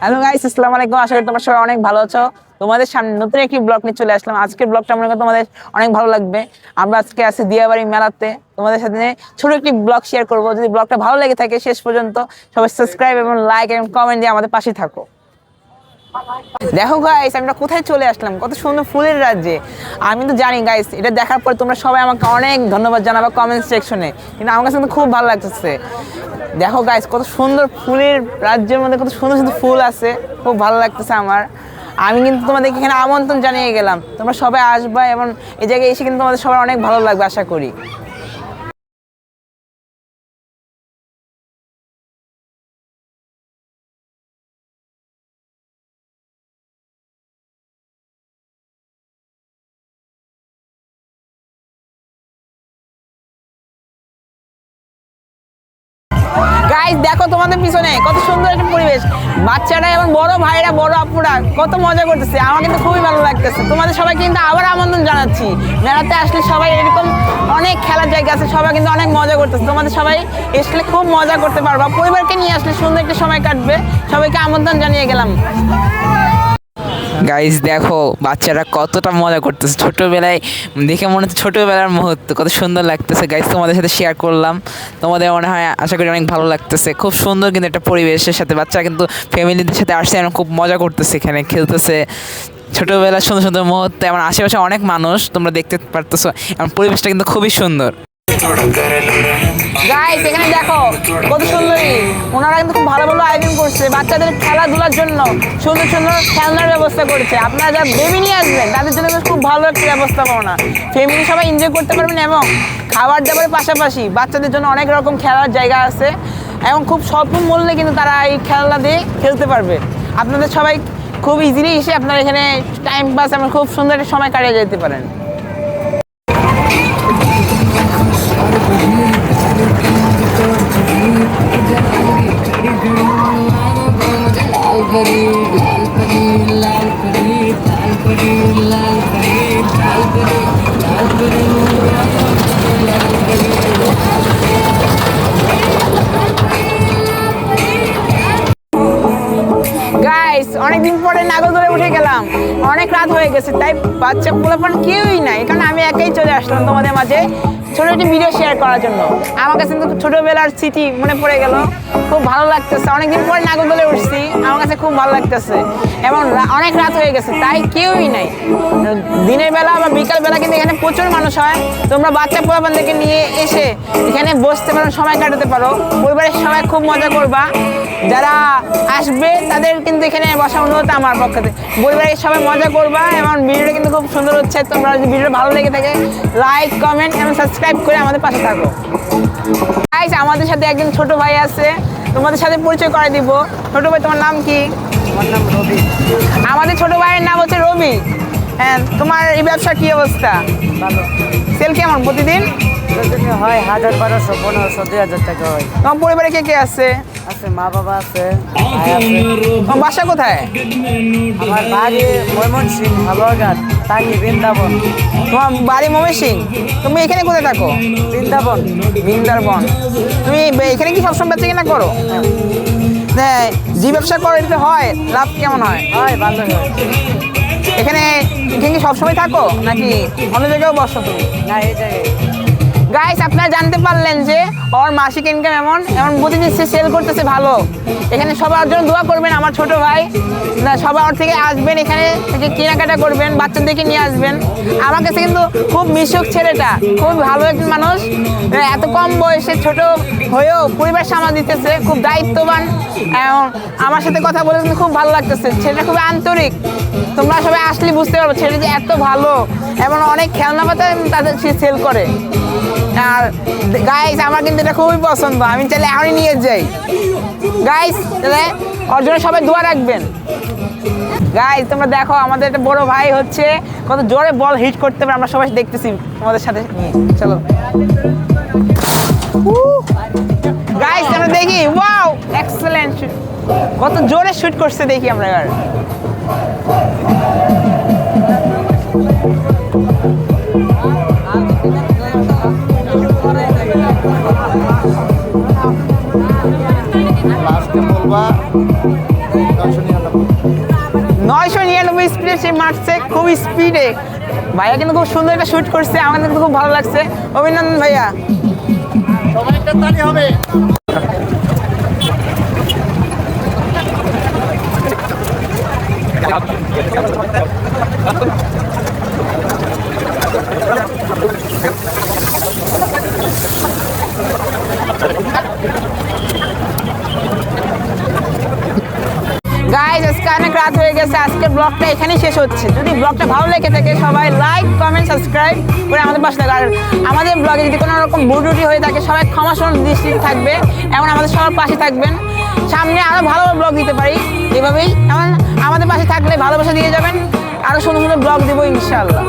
Hello guys, আসসালামু আলাইকুম। আশা করি তোমরা সবাই অনেক ভালো আছো। তোমাদের সামনে নতুন একটি ব্লগ নিয়ে চলে আসলাম। আজকের ব্লগটা মনে করি তোমাদের অনেক ভালো লাগবে। আমরা আজকে আছি দিয়াবাড়ি মেলাতে, তোমাদের সাথে ছোট একটি ব্লগ শেয়ার করব। যদি ব্লগটা ভালো লেগে থাকে শেষ পর্যন্ত সবাই সাবস্ক্রাইব এবং লাইক এবং কমেন্ট দিয়ে আমাদের পাশে থাকো। দেখো গাইস, আমরা কোথায় চলে আসলাম, কত সুন্দর ফুলের রাজ্যে। আমি তো জানি গাইস, এটা দেখার পর তোমরা সবাই আমাকে অনেক ধন্যবাদ জানাবে কমেন্ট সেকশনে, কিন্তু আমার কাছে কিন্তু খুব ভালো লাগতেছে। দেখো গাইস, কত সুন্দর ফুলের রাজ্যের মধ্যে কত সুন্দর সুন্দর ফুল আছে, খুব ভালো লাগতেছে আমার। আমি কিন্তু তোমাদেরকে এখানে আমন্ত্রণ জানিয়ে গেলাম, তোমরা সবাই আসবা এবং এই জায়গায় এসে কিন্তু তোমাদের সবার অনেক ভালো লাগবে আশা করি। গাইস দেখো তোমাদের পিছনে কত সুন্দর একটা পরিবেশ, বাচ্চারা এবং বড় ভাইরা বড় আপুরা কত মজা করতেছে, আমার কিন্তু খুবই ভালো লাগতেছে। তোমাদের সবাই কিন্তু আবার আমন্ত্রণ জানাচ্ছি, মেলাতে আসলে সবাই এরকম অনেক খেলার জায়গা আছে, সবাই কিন্তু অনেক মজা করতেছে। তোমাদের সবাই আসলে খুব মজা করতে পারবা, পরিবারকে নিয়ে আসলে সুন্দর একটা সময় কাটবে। সবাইকে আমন্ত্রণ জানিয়ে গেলাম। গাইস দেখো বাচ্চারা কতটা মজা করতেছে, ছোটবেলায় দেখে মনে হচ্ছে ছোটবেলার মুহূর্ত, কত সুন্দর লাগতেছে। গাইস তোমাদের সাথে শেয়ার করলাম, তোমাদের মনে হয় আশা করি অনেক ভালো লাগতেছে। খুব সুন্দর কিন্তু একটা পরিবেশের সাথে বাচ্চা কিন্তু ফ্যামিলিদের সাথে আসছে, এবং খুব মজা করতেছে, এখানে খেলতেছে। ছোটবেলার সুন্দর সুন্দর মুহূর্তে আমার আশেপাশে অনেক মানুষ তোমরা দেখতে পারতেছো, এবং পরিবেশটা কিন্তু খুবই সুন্দর। গাইস এখানে দেখো কত সুন্দরী, ওনারা কিন্তু খুব ভালো ভালো আয়োজন করছে বাচ্চাদের খেলাধুলার জন্য, সুন্দর সুন্দর খেলনার ব্যবস্থা করেছে। আপনারা যারা বেবি নিয়ে আসবেন তাদের জন্য খুব ভালো একটা ব্যবস্থাপনা, ফ্যামিলি সবাই এনজয় করতে পারবেন। এবং খাবার দাবারের পাশাপাশি বাচ্চাদের জন্য অনেক রকম খেলার জায়গা আছে, এবং খুব স্বল্প মূল্যে কিন্তু তারা এই খেলনা দিয়ে খেলতে পারবে। আপনাদের সবাই খুব ইজিলি এসে আপনারা এখানে টাইম পাস এবং খুব সুন্দর একটা সময় কাটিয়ে যেতে পারেন। গাইস অনেকদিন পরে নাগরদোলায় উঠে গেলাম, অনেক রাত হয়ে গেছে, তাই বাচ্চা পোলাপান কেউই নাই, কারণ আমি একাই চলে আসলাম তোমাদের মাঝে ছোট একটি ভিডিও শেয়ার করার জন্য। আমার কাছে কিন্তু ছোটবেলার স্মৃতি মনে পড়ে গেল, খুব ভালো লাগতেছে। অনেকদিন পরে নাগরদোলায় উঠছি, আমার কাছে খুব ভালো লাগতেছে, এবং অনেক রাত হয়ে গেছে তাই কেউই নাই। দিনের বেলা বা বিকাল বেলা কিন্তু এখানে প্রচুর মানুষ হয়, তোমরা বাচ্চা পোলাপানদেরকে নিয়ে এসে এখানে বসতে পারো, সময় কাটাতে পারো, পরিবারের সবাই খুব মজা করবা। যারা আসবে তাদের কিন্তু এখানে বসা অনুরোধ আমার পক্ষ থেকে, পরিবারের সবাই মজা করবা। এবং ভিডিওটা কিন্তু খুব সুন্দর হচ্ছে, তোমরা যদি ভিডিও ভালো লেগে থাকে লাইক কমেন্ট এবং সাবস্ক্রাইব করে আমাদের পাশে থাকো। গাইস আমাদের সাথে একজন ছোট ভাই আছে, তোমাদের সাথে পরিচয় করে দিব। ছোট ভাই তোমার নাম কি? আমার নাম রবি। আমাদের ছোট ভাইয়ের নাম হচ্ছে রবি। হ্যাঁ, তোমার এই ব্যবসা কি অবস্থা? ভালো। সেল কেমন প্রতিদিন? প্রতিদিন হয় 1000, 1200, 1500, 2000 টাকা হয়। তোমার পরিবারে কে কে আছে? আছে মা বাবা আছে, ভাই আছে। তোমার বাসা কোথায়? আমার বাড়ি ময়মনসিংহ, হালুয়াঘাট, টাঙ্গি, বৃন্দাবন। তোমার বাড়ি ময়মনসিংহ, তুমি এখানে কোথায় থাকো? বৃন্দাবন। বৃন্দাবন। তুমি এখানে কি সবসময় বেচা কিনা করো? হ্যাঁ, যে ব্যবসা করো এতে হয় লাভ কেমন হয়? হয় ভালো হয়। এখানে এখানে কি সবসময় থাকো নাকি অন্য জায়গায়ও বসো তুমি? না এই জায়গায়। গাইস আপনারা জানতে পারলেন যে ওর মাসিক ইনকাম এমন প্রতিদিন সে সেল করতেছে ভালো। এখানে সবার জন্য দোয়া করবেন, আমার ছোট ভাই সবাই ওর থেকে আসবেন, এখানে থেকে কেনাকাটা করবেন, বাচ্চাদেরকে নিয়ে আসবেন। আমার কাছে কিন্তু খুব মিশুক ছেলেটা, খুব ভালো একজন মানুষ, এত কম বয়সে ছোট হয়েও পরিবার সামাল দিতেছে, খুব দায়িত্ববান। এবং আমার সাথে কথা বলে কিন্তু খুব ভালো লাগতেছে, ছেলেটা খুব আন্তরিক। তোমরা সবাই আসলে বুঝতে পারবো ছেলেটা যে এত ভালো, এবং অনেক খেলনা পাতা তাদের সে সেল করে। আর গাইস আমার কিন্তু এটা খুবই পছন্দ, আমি চাইলে এখনই নিয়ে যাই। গাইস তাহলে ওর জন্য সবাই দোয়া রাখবেন। গাইস তোমরা দেখো আমাদের একটা বড় ভাই হচ্ছে কত জোরে বল হিট করতে পারে, আমরা সবাই দেখতেছি তোমাদের সাথে নিয়ে। চলো গাইস আমরা দেখি, ওয়াও এক্সেলেন্ট, কত জোরে শুট করছে দেখি আমরা এবার। লাস্টে বলবা 999 স্পিডে সে মারছে, খুব স্পিডে। ভাইয়া কিন্তু খুব সুন্দর একটা শুট করছে, আমাদের কিন্তু খুব ভালো লাগছে। অভিনন্দন ভাইয়া। সবাই একটা তালি হবে। গাইজ আজকে অনেক রাত হয়ে গেছে, আজকের ব্লগটা এখানেই শেষ হচ্ছে। যদি ব্লগটা ভালো লেগে থাকে সবাই লাইক কমেন্ট সাবস্ক্রাইব করে আমাদের পাশে থাকবে। আর আমাদের ব্লগে যদি কোনো রকম ভুল ত্রুটি হয়ে থাকে সবাই ক্ষমাসুন্দর দৃষ্টিতে থাকবে, এমন আমাদের সবার পাশে থাকবেন। সামনে আরও ভালো ব্লগ দিতে পারি এভাবেই, এমন আমাদের পাশে থাকলে ভালোবাসা দিয়ে যাবেন, আরও সুন্দর সুন্দর ব্লগ দেবো ইনশাআল্লাহ।